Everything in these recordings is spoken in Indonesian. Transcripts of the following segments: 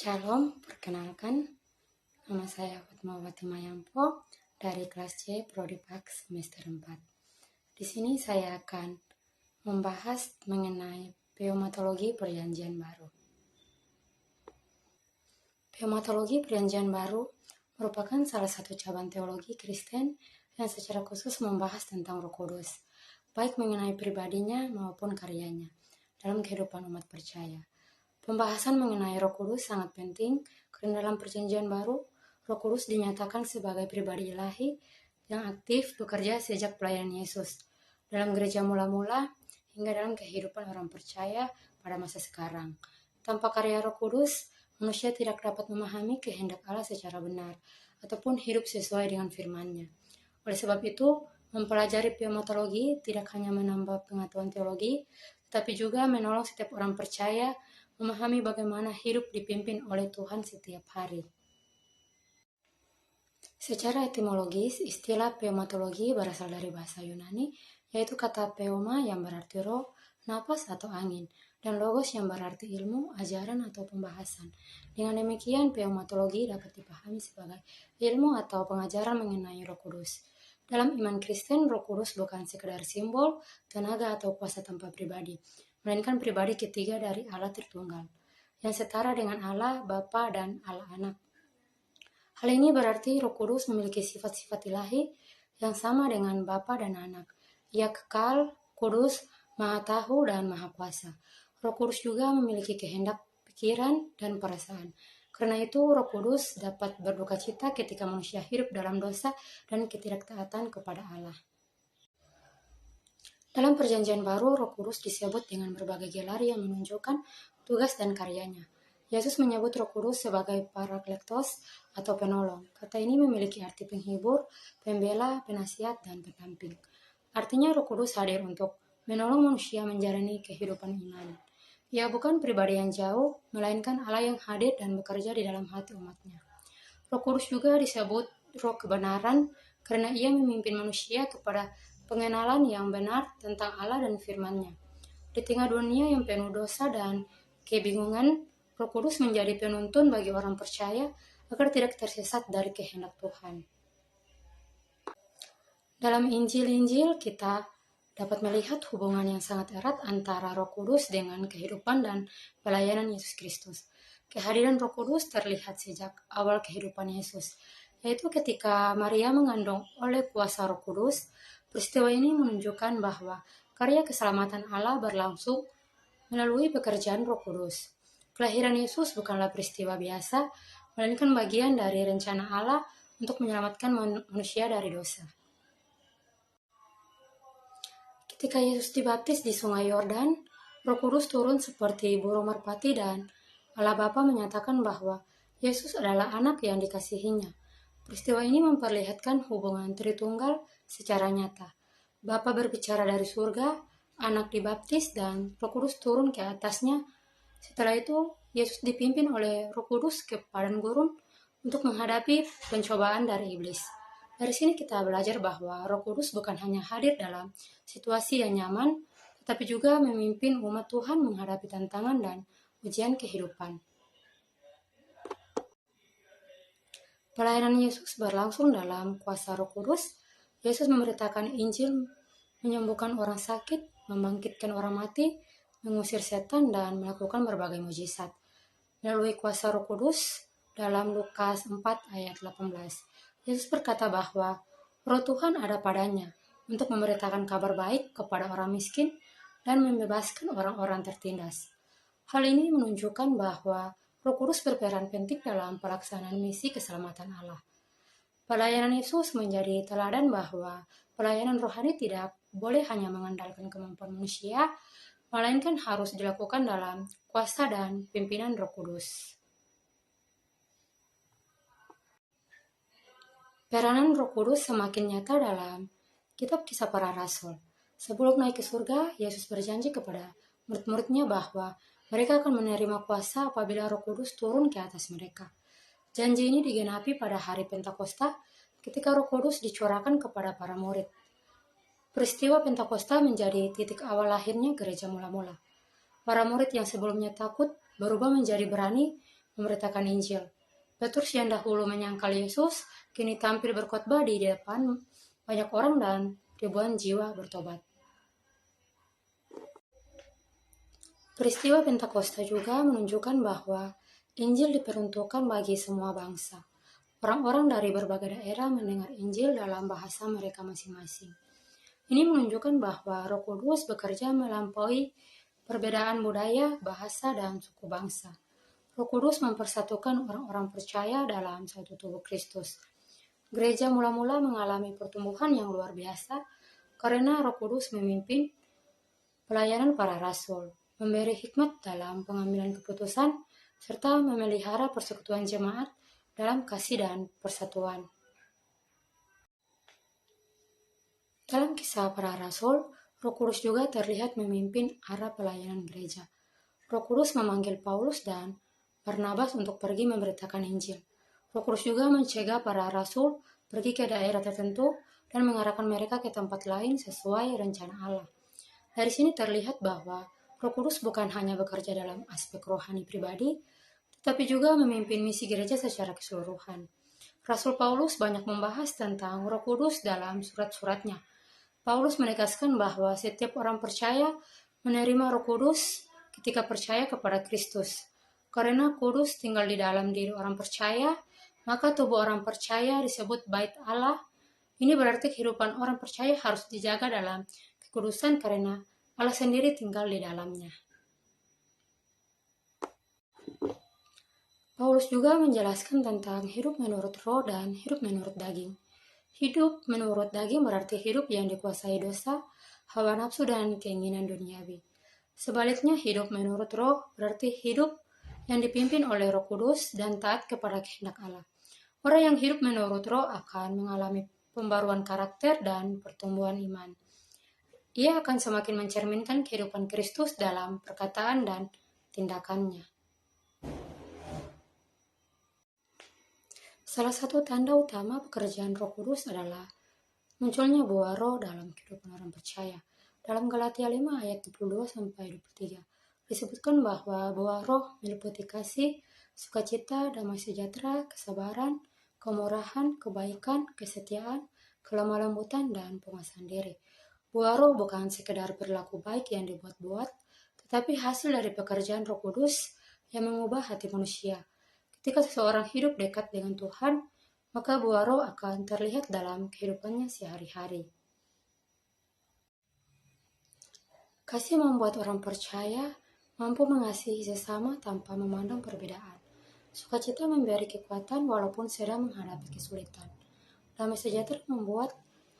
Shalom, perkenalkan, nama saya Fatmawati Mayampo dari kelas C Prodi Pak semester 4. Di sini saya akan membahas mengenai pneumatologi perjanjian baru. Pneumatologi perjanjian baru merupakan salah satu cabang teologi Kristen yang secara khusus membahas tentang Roh Kudus, baik mengenai pribadinya maupun karyanya dalam kehidupan umat percaya. Pembahasan mengenai Roh Kudus sangat penting karena dalam perjanjian baru, Roh Kudus dinyatakan sebagai pribadi ilahi yang aktif bekerja sejak pelayanan Yesus dalam gereja mula-mula hingga dalam kehidupan orang percaya pada masa sekarang. Tanpa karya Roh Kudus, manusia tidak dapat memahami kehendak Allah secara benar ataupun hidup sesuai dengan firman-Nya. Oleh sebab itu, mempelajari pneumatologi tidak hanya menambah pengetahuan teologi, tetapi juga menolong setiap orang percaya memahami bagaimana hidup dipimpin oleh Tuhan setiap hari. Secara etimologis, istilah pneumatologi berasal dari bahasa Yunani, yaitu kata pneuma yang berarti roh, napas atau angin, dan logos yang berarti ilmu, ajaran atau pembahasan. Dengan demikian, pneumatologi dapat dipahami sebagai ilmu atau pengajaran mengenai Roh Kudus. Dalam iman Kristen, Roh Kudus bukan sekedar simbol, tenaga atau kuasa tanpa pribadi, melainkan pribadi ketiga dari Allah Tritunggal, yang setara dengan Allah Bapa dan Allah Anak. Hal ini berarti Roh Kudus memiliki sifat-sifat ilahi yang sama dengan Bapa dan Anak. Ia kekal, kudus, maha tahu, dan maha kuasa. Roh Kudus juga memiliki kehendak, pikiran, dan perasaan. Karena itu, Roh Kudus dapat berduka cita ketika manusia hidup dalam dosa dan ketidaktaatan kepada Allah. Dalam perjanjian baru, Roh Kudus disebut dengan berbagai gelar yang menunjukkan tugas dan karyanya. Yesus menyebut Roh Kudus sebagai Parakletos atau penolong. Kata ini memiliki arti penghibur, pembela, penasihat, dan pendamping. Artinya Roh Kudus hadir untuk menolong manusia menjalani kehidupan iman. Ia bukan pribadi yang jauh, melainkan Allah yang hadir dan bekerja di dalam hati umatnya. Roh Kudus juga disebut Roh Kebenaran karena ia memimpin manusia kepada pengenalan yang benar tentang Allah dan firman-Nya. Di tengah dunia yang penuh dosa dan kebingungan, Roh Kudus menjadi penuntun bagi orang percaya agar tidak tersesat dari kehendak Tuhan. Dalam Injil-Injil kita dapat melihat hubungan yang sangat erat antara Roh Kudus dengan kehidupan dan pelayanan Yesus Kristus. Kehadiran Roh Kudus terlihat sejak awal kehidupan Yesus, yaitu ketika Maria mengandung oleh kuasa Roh Kudus. Peristiwa ini menunjukkan bahwa karya keselamatan Allah berlangsung melalui pekerjaan Roh Kudus. Kelahiran Yesus bukanlah peristiwa biasa, melainkan bagian dari rencana Allah untuk menyelamatkan manusia dari dosa. Ketika Yesus dibaptis di Sungai Yordan, Roh Kudus turun seperti burung merpati dan Allah Bapa menyatakan bahwa Yesus adalah anak yang dikasihinya. Peristiwa ini memperlihatkan hubungan Tritunggal secara nyata. Bapa berbicara dari surga, anak dibaptis, dan Roh Kudus turun ke atasnya. Setelah itu, Yesus dipimpin oleh Roh Kudus ke padang gurun untuk menghadapi pencobaan dari iblis. Dari sini kita belajar bahwa Roh Kudus bukan hanya hadir dalam situasi yang nyaman, tetapi juga memimpin umat Tuhan menghadapi tantangan dan ujian kehidupan. Pelayanan Yesus berlangsung dalam kuasa Roh Kudus. Yesus memberitakan Injil, menyembuhkan orang sakit, membangkitkan orang mati, mengusir setan, dan melakukan berbagai mujizat. Melalui kuasa Roh Kudus, dalam Lukas 4 ayat 18, Yesus berkata bahwa Roh Tuhan ada padanya untuk memberitakan kabar baik kepada orang miskin dan membebaskan orang-orang tertindas. Hal ini menunjukkan bahwa Roh Kudus berperan penting dalam pelaksanaan misi keselamatan Allah. Pelayanan Yesus menjadi teladan bahwa pelayanan rohani tidak boleh hanya mengandalkan kemampuan manusia, melainkan harus dilakukan dalam kuasa dan pimpinan Roh Kudus. Peranan Roh Kudus semakin nyata dalam kitab Kisah Para Rasul. Sebelum naik ke surga, Yesus berjanji kepada murid-muridnya bahwa mereka akan menerima kuasa apabila Roh Kudus turun ke atas mereka. Janji ini digenapi pada hari Pentakosta ketika Roh Kudus dicurahkan kepada para murid. Peristiwa Pentakosta menjadi titik awal lahirnya gereja mula-mula. Para murid yang sebelumnya takut berubah menjadi berani memberitakan Injil. Petrus yang dahulu menyangkal Yesus, kini tampil berkhotbah di depan banyak orang dan ribuan jiwa bertobat. Peristiwa Pentakosta juga menunjukkan bahwa Injil diperuntukkan bagi semua bangsa. Orang-orang dari berbagai daerah mendengar Injil dalam bahasa mereka masing-masing. Ini menunjukkan bahwa Roh Kudus bekerja melampaui perbedaan budaya, bahasa, dan suku bangsa. Roh Kudus mempersatukan orang-orang percaya dalam satu tubuh Kristus. Gereja mula-mula mengalami pertumbuhan yang luar biasa karena Roh Kudus memimpin pelayanan para rasul, memberi hikmat dalam pengambilan keputusan, serta memelihara persekutuan jemaat dalam kasih dan persatuan. Dalam kisah para rasul, Roh Kudus juga terlihat memimpin arah pelayanan gereja. Roh Kudus memanggil Paulus dan Barnabas untuk pergi memberitakan Injil. Roh Kudus juga mencegah para rasul pergi ke daerah tertentu dan mengarahkan mereka ke tempat lain sesuai rencana Allah. Dari sini terlihat bahwa Roh Kudus bukan hanya bekerja dalam aspek rohani pribadi, tetapi juga memimpin misi gereja secara keseluruhan. Rasul Paulus banyak membahas tentang Roh Kudus dalam surat-suratnya. Paulus menegaskan bahwa setiap orang percaya menerima Roh Kudus ketika percaya kepada Kristus. Karena Kudus tinggal di dalam diri orang percaya, maka tubuh orang percaya disebut bait Allah. Ini berarti kehidupan orang percaya harus dijaga dalam kekudusan karena Allah sendiri tinggal di dalamnya. Paulus juga menjelaskan tentang hidup menurut roh dan hidup menurut daging. Hidup menurut daging berarti hidup yang dikuasai dosa, hawa nafsu, dan keinginan duniawi. Sebaliknya, hidup menurut roh berarti hidup yang dipimpin oleh Roh Kudus dan taat kepada kehendak Allah. Orang yang hidup menurut roh akan mengalami pembaruan karakter dan pertumbuhan iman. Ia akan semakin mencerminkan kehidupan Kristus dalam perkataan dan tindakannya. Salah satu tanda utama pekerjaan Roh Kudus adalah munculnya buah roh dalam kehidupan orang percaya. Dalam Galatia 5 ayat 22-23 disebutkan bahwa buah roh meliputi kasih, sukacita, damai sejahtera, kesabaran, kemurahan, kebaikan, kesetiaan, kelemah lembutan, dan penguasaan diri. Buah roh bukan sekedar perilaku baik yang dibuat-buat, tetapi hasil dari pekerjaan Roh Kudus yang mengubah hati manusia. Ketika seseorang hidup dekat dengan Tuhan, maka buah roh akan terlihat dalam kehidupannya sehari-hari. Kasih membuat orang percaya mampu mengasihi sesama tanpa memandang perbedaan. Sukacita memberi kekuatan walaupun sedang menghadapi kesulitan. Damai sejahtera membuat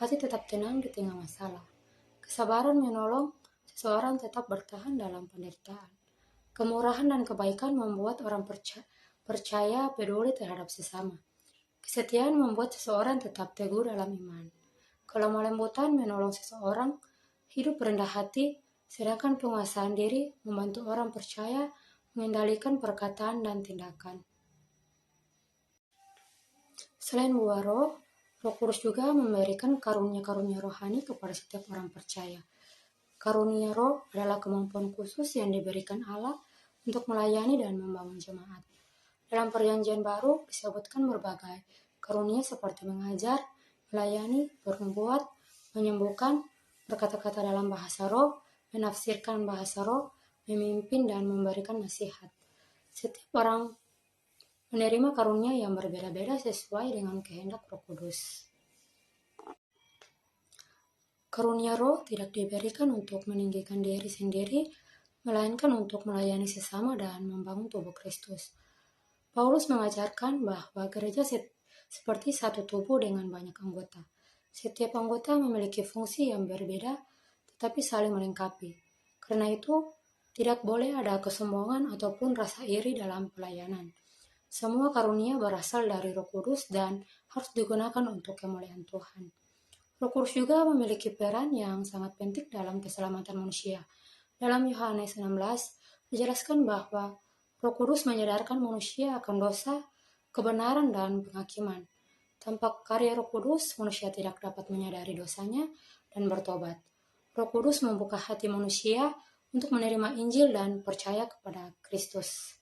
hati tetap tenang di tengah masalah. Kesabaran menolong seseorang tetap bertahan dalam penderitaan. Kemurahan dan kebaikan membuat orang percaya peduli terhadap sesama. Kesetiaan membuat seseorang tetap teguh dalam iman. Kelemah lembutan menolong seseorang hidup rendah hati, sedangkan penguasaan diri membantu orang percaya mengendalikan perkataan dan tindakan. Selain buah roh, Roh Kudus juga memberikan karunia-karunia rohani kepada setiap orang percaya. Karunia roh adalah kemampuan khusus yang diberikan Allah untuk melayani dan membangun jemaat. Dalam Perjanjian Baru disebutkan berbagai karunia seperti mengajar, melayani, bernubuat, menyembuhkan, berkata-kata dalam bahasa roh, menafsirkan bahasa roh, memimpin, dan memberikan nasihat. Setiap orang menerima karunia yang berbeda-beda sesuai dengan kehendak Roh Kudus. Karunia roh tidak diberikan untuk meninggikan diri sendiri, melainkan untuk melayani sesama dan membangun tubuh Kristus. Paulus mengajarkan bahwa gereja seperti satu tubuh dengan banyak anggota. Setiap anggota memiliki fungsi yang berbeda, tetapi saling melengkapi. Karena itu, tidak boleh ada kesombongan ataupun rasa iri dalam pelayanan. Semua karunia berasal dari Roh Kudus dan harus digunakan untuk kemuliaan Tuhan. Roh Kudus juga memiliki peran yang sangat penting dalam keselamatan manusia. Dalam Yohanes 16 dijelaskan bahwa Roh Kudus menyadarkan manusia akan dosa, kebenaran, dan penghakiman. Tanpa karya Roh Kudus, manusia tidak dapat menyadari dosanya dan bertobat. Roh Kudus membuka hati manusia untuk menerima Injil dan percaya kepada Kristus.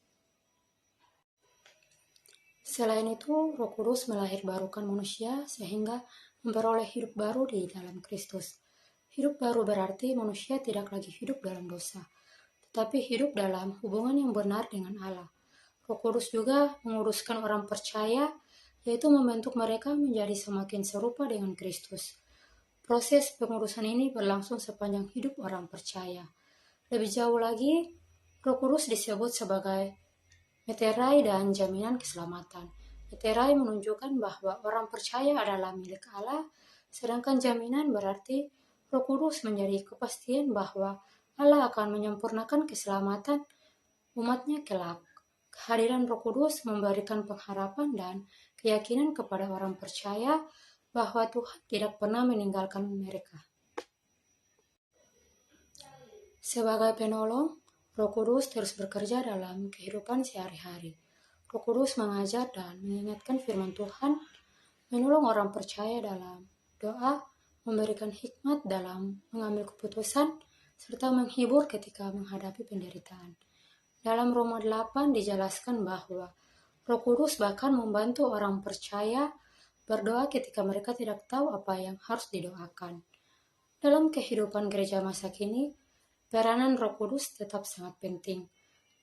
Selain itu, Roh Kudus melahirbarukan manusia sehingga memperoleh hidup baru di dalam Kristus. Hidup baru berarti manusia tidak lagi hidup dalam dosa, tetapi hidup dalam hubungan yang benar dengan Allah. Roh Kudus juga menguruskan orang percaya, yaitu membentuk mereka menjadi semakin serupa dengan Kristus. Proses pengurusan ini berlangsung sepanjang hidup orang percaya. Lebih jauh lagi, Roh Kudus disebut sebagai meterai dan jaminan keselamatan. Meterai menunjukkan bahwa orang percaya adalah milik Allah, sedangkan jaminan berarti Roh Kudus menjadi kepastian bahwa Allah akan menyempurnakan keselamatan umatnya kelak. Kehadiran Roh Kudus memberikan pengharapan dan keyakinan kepada orang percaya bahwa Tuhan tidak pernah meninggalkan mereka. Sebagai penolong, Roh Kudus terus bekerja dalam kehidupan sehari-hari. Roh Kudus mengajar dan mengingatkan firman Tuhan, menolong orang percaya dalam doa, memberikan hikmat dalam mengambil keputusan, serta menghibur ketika menghadapi penderitaan. Dalam Roma 8 dijelaskan bahwa Roh Kudus bahkan membantu orang percaya berdoa ketika mereka tidak tahu apa yang harus didoakan. Dalam kehidupan gereja masa kini, peranan Roh Kudus tetap sangat penting.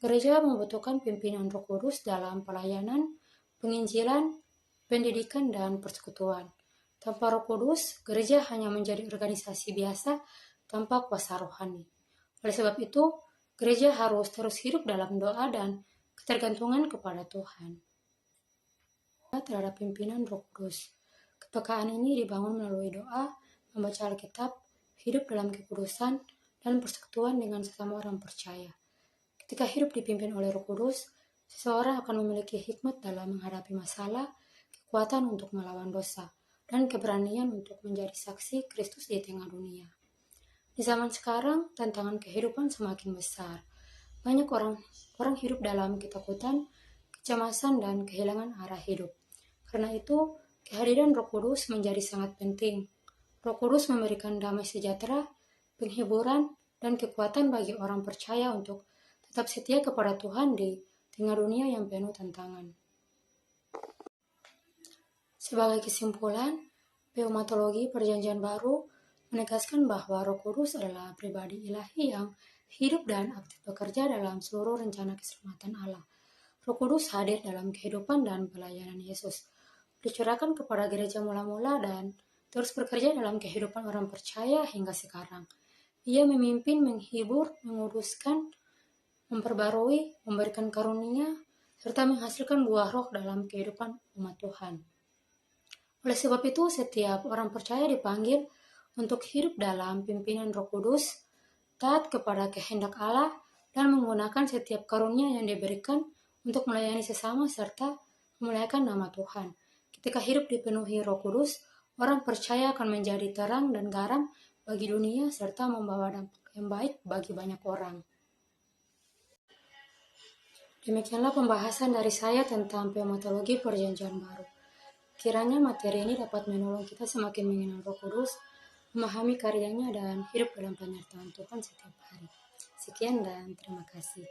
Gereja membutuhkan pimpinan Roh Kudus dalam pelayanan, penginjilan, pendidikan, dan persekutuan. Tanpa Roh Kudus, gereja hanya menjadi organisasi biasa tanpa kuasa rohani. Oleh sebab itu, gereja harus terus hidup dalam doa dan ketergantungan kepada Tuhan. Terhadap pimpinan Roh Kudus. Kepekaan ini dibangun melalui doa, membaca Alkitab, hidup dalam kekudusan, dan persekutuan dengan sesama orang percaya. Ketika hidup dipimpin oleh Roh Kudus, seseorang akan memiliki hikmat dalam menghadapi masalah, kekuatan untuk melawan dosa, dan keberanian untuk menjadi saksi Kristus di tengah dunia. Di zaman sekarang, tantangan kehidupan semakin besar. Banyak orang hidup dalam ketakutan, kecemasan, dan kehilangan arah hidup. Karena itu, kehadiran Roh Kudus menjadi sangat penting. Roh Kudus memberikan damai sejahtera, penghiburan, dan kekuatan bagi orang percaya untuk tetap setia kepada Tuhan di tengah dunia yang penuh tantangan. Sebagai kesimpulan, pneumatologi Perjanjian Baru menegaskan bahwa Roh Kudus adalah pribadi ilahi yang hidup dan aktif bekerja dalam seluruh rencana keselamatan Allah. Roh Kudus hadir dalam kehidupan dan pelayanan Yesus, dicurahkan kepada gereja mula-mula dan terus bekerja dalam kehidupan orang percaya hingga sekarang. Ia memimpin, menghibur, menguduskan, memperbarui, memberikan karunia, serta menghasilkan buah roh dalam kehidupan umat Tuhan. Oleh sebab itu, setiap orang percaya dipanggil untuk hidup dalam pimpinan Roh Kudus, taat kepada kehendak Allah, dan menggunakan setiap karunia yang diberikan untuk melayani sesama serta memuliakan nama Tuhan. Ketika hidup dipenuhi Roh Kudus, orang percaya akan menjadi terang dan garam bagi dunia serta membawa dampak yang baik bagi banyak orang. Demikianlah pembahasan dari saya tentang pneumatologi Perjanjian Baru. Kiranya materi ini dapat menolong kita semakin mengenal Roh Kudus, memahami karyanya, dan hidup dalam penyertaan Tuhan setiap hari. Sekian dan terima kasih.